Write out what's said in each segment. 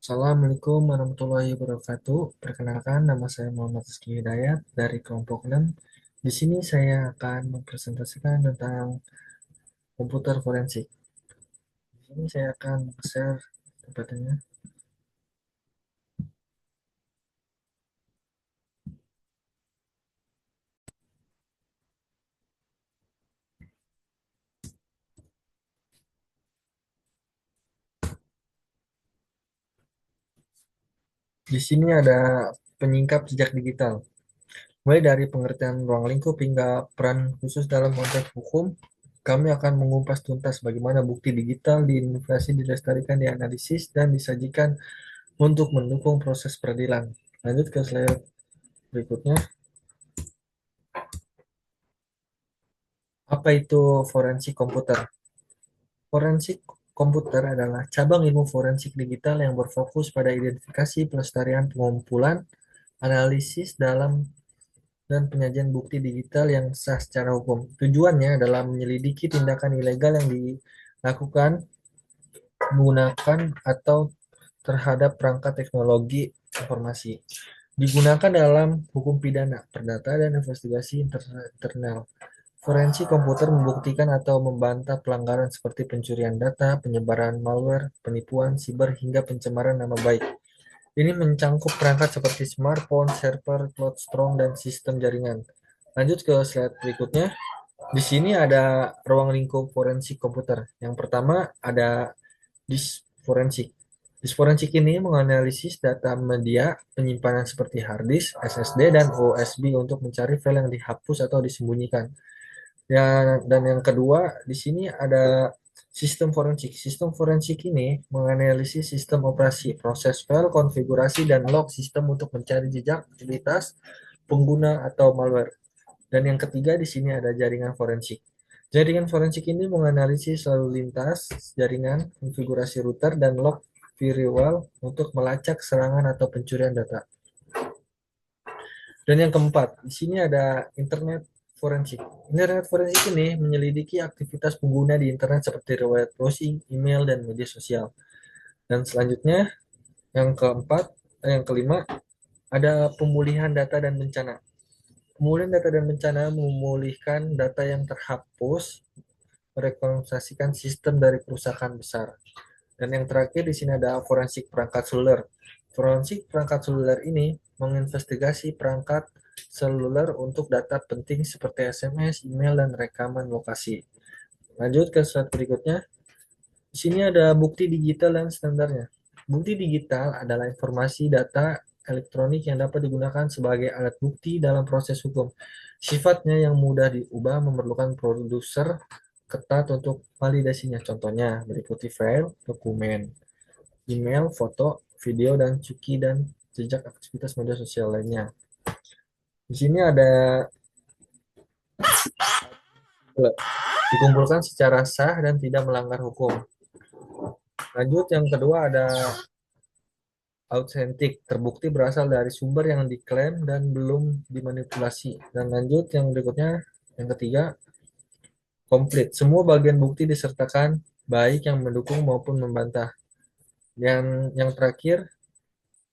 Assalamualaikum warahmatullahi wabarakatuh. Perkenalkan, nama saya Muhammad Rizky Hidayat dari kelompok 6. Di sini saya akan mempresentasikan tentang komputer forensik. Di sini saya akan share tempatnya. Di sini ada penyingkap jejak digital. Mulai dari pengertian ruang lingkup hingga peran khusus dalam konteks hukum, kami akan mengupas tuntas bagaimana bukti digital diinvestasi, dilestarikan, dianalisis, dan disajikan untuk mendukung proses peradilan. Lanjut ke slide berikutnya. Apa itu forensik komputer? Forensik komputer adalah cabang ilmu forensik digital yang berfokus pada identifikasi, pelestarian, pengumpulan, analisis dalam dan penyajian bukti digital yang sah secara hukum. Tujuannya adalah menyelidiki tindakan ilegal yang dilakukan menggunakan atau terhadap perangkat teknologi informasi. Digunakan dalam hukum pidana, perdata, dan investigasi internal. Forensik komputer membuktikan atau membantah pelanggaran seperti pencurian data, penyebaran malware, penipuan siber, hingga pencemaran nama baik. Ini mencangkup perangkat seperti smartphone, server, cloud strong, dan sistem jaringan. Lanjut ke slide berikutnya. Di sini ada ruang lingkup forensik komputer. Yang pertama ada disk forensik. Disk forensik ini menganalisis data media penyimpanan seperti hard disk, SSD, dan USB untuk mencari file yang dihapus atau disembunyikan. Ya, dan yang kedua, di sini ada sistem forensik. Sistem forensik ini menganalisis sistem operasi, proses file, konfigurasi, dan log sistem untuk mencari jejak, aktivitas pengguna atau malware. Dan yang ketiga, di sini ada jaringan forensik. Jaringan forensik ini menganalisis lalu lintas jaringan, konfigurasi router, dan log firewall untuk melacak serangan atau pencurian data. Dan yang keempat, di sini ada internet forensik. Internet forensik ini menyelidiki aktivitas pengguna di internet seperti riwayat browsing, email, dan media sosial. Dan selanjutnya, yang keempat, yang kelima, ada pemulihan data dan bencana. Pemulihan data dan bencana memulihkan data yang terhapus, merekonstruksikan sistem dari kerusakan besar. Dan yang terakhir di sini ada forensik perangkat seluler. Forensik perangkat seluler ini menginvestigasi perangkat seluler untuk data penting seperti SMS, email, dan rekaman lokasi. Lanjut ke slide berikutnya. Di sini ada bukti digital dan standarnya. Bukti digital adalah informasi data elektronik yang dapat digunakan sebagai alat bukti dalam proses hukum. Sifatnya yang mudah diubah memerlukan produser ketat untuk validasinya. Contohnya meliputi file, dokumen, email, foto, video, dan cookie dan jejak aktivitas media sosial lainnya. Di sini ada dikumpulkan secara sah dan tidak melanggar hukum. Lanjut yang kedua ada autentik, terbukti berasal dari sumber yang diklaim dan belum dimanipulasi. Dan lanjut yang berikutnya, yang ketiga, komplit. Semua bagian bukti disertakan baik yang mendukung maupun membantah. Yang terakhir,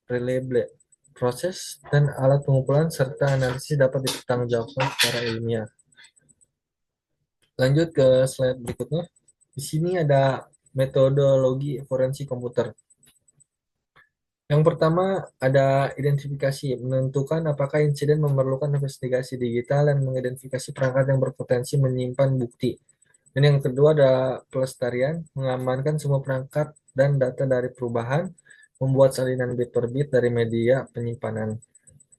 reliable. Proses dan alat pengumpulan serta analisis dapat dipertanggungjawabkan secara ilmiah. Lanjut ke slide berikutnya. Di sini ada metodologi forensik komputer. Yang pertama ada identifikasi, menentukan apakah insiden memerlukan investigasi digital dan mengidentifikasi perangkat yang berpotensi menyimpan bukti. Dan yang kedua ada pelestarian, mengamankan semua perangkat dan data dari perubahan, membuat salinan bit per bit dari media penyimpanan.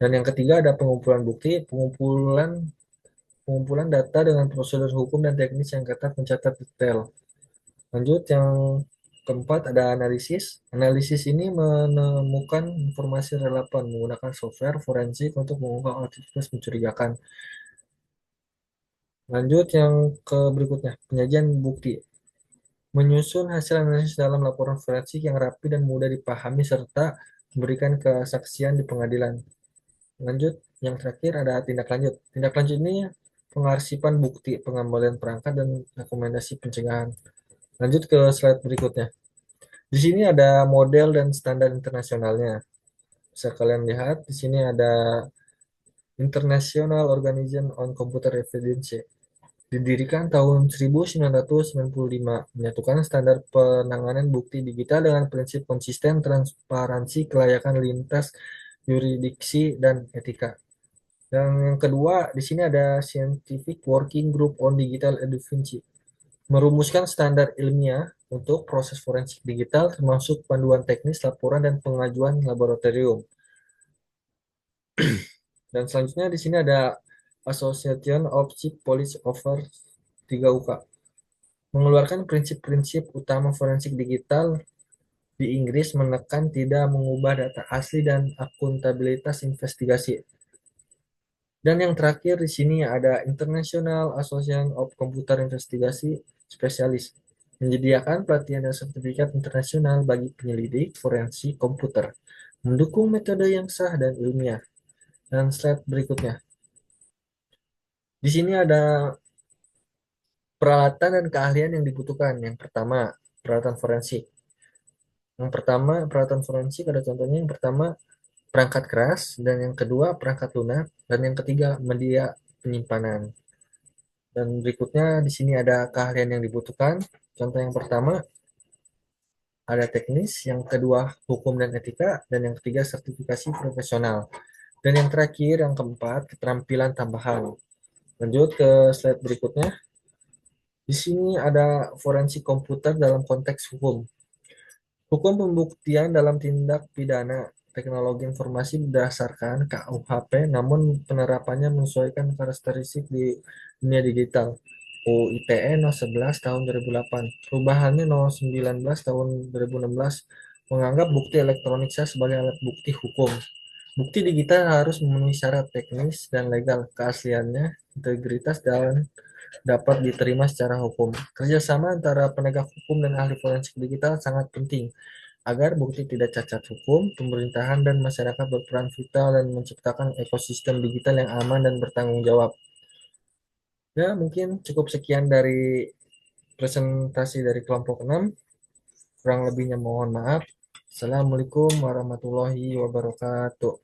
Dan yang ketiga ada pengumpulan bukti, pengumpulan data dengan prosedur hukum dan teknis yang ketat mencatat detail. Lanjut yang keempat ada analisis. Analisis ini menemukan informasi relevan menggunakan software forensik untuk mengungkap aktivitas mencurigakan. Lanjut yang ke berikutnya, penyajian bukti. Menyusun hasil analisis dalam laporan forensik yang rapi dan mudah dipahami serta memberikan kesaksian di pengadilan. Lanjut, yang terakhir ada tindak lanjut. Tindak lanjut ini pengarsipan bukti, pengembalian perangkat, dan rekomendasi pencegahan. Lanjut ke slide berikutnya. Di sini ada model dan standar internasionalnya. Bisa kalian lihat di sini ada International Organization on Computer Evidence. Didirikan tahun 1995, menyatukan standar penanganan bukti digital dengan prinsip konsisten, transparansi, kelayakan lintas yurisdiksi, dan etika. Dan yang kedua, di sini ada Scientific Working Group on Digital Evidence, merumuskan standar ilmiah untuk proses forensik digital, termasuk panduan teknis, laporan, dan pengajuan laboratorium. Dan selanjutnya di sini ada Association of Chief Police Officers 3UK, mengeluarkan prinsip-prinsip utama forensik digital di Inggris, menekan tidak mengubah data asli dan akuntabilitas investigasi. Dan yang terakhir di sini ada International Association of Computer Investigasi Specialist, menyediakan pelatihan dan sertifikat internasional bagi penyelidik forensik komputer, mendukung metode yang sah dan ilmiah. Dan slide berikutnya. Di sini ada peralatan dan keahlian yang dibutuhkan. Yang pertama, peralatan forensik. Yang pertama, peralatan forensik ada contohnya. Yang pertama, perangkat keras, dan yang kedua, perangkat lunak, dan yang ketiga, media penyimpanan. Dan berikutnya di sini ada keahlian yang dibutuhkan. Contoh yang pertama, ada teknis, yang kedua, hukum dan etika, dan yang ketiga, sertifikasi profesional. Dan yang terakhir, yang keempat, keterampilan tambahan. Lanjut ke slide berikutnya. Di sini ada forensik komputer dalam konteks hukum. Hukum pembuktian dalam tindak pidana teknologi informasi berdasarkan KUHP, namun penerapannya menyesuaikan karakteristik di dunia digital. UU ITE No. 11 tahun 2008, perubahannya No. 19 tahun 2016, menganggap bukti elektronik sah sebagai alat bukti hukum. Bukti digital harus memenuhi syarat teknis dan legal, keasliannya, integritas, dan dapat diterima secara hukum. Kerjasama antara penegak hukum dan ahli forensik digital sangat penting agar bukti tidak cacat hukum. Pemerintahan dan masyarakat berperan vital dan menciptakan ekosistem digital yang aman dan bertanggung jawab. Ya, mungkin cukup sekian dari presentasi dari kelompok 6. Kurang lebihnya mohon maaf. Assalamualaikum warahmatullahi wabarakatuh.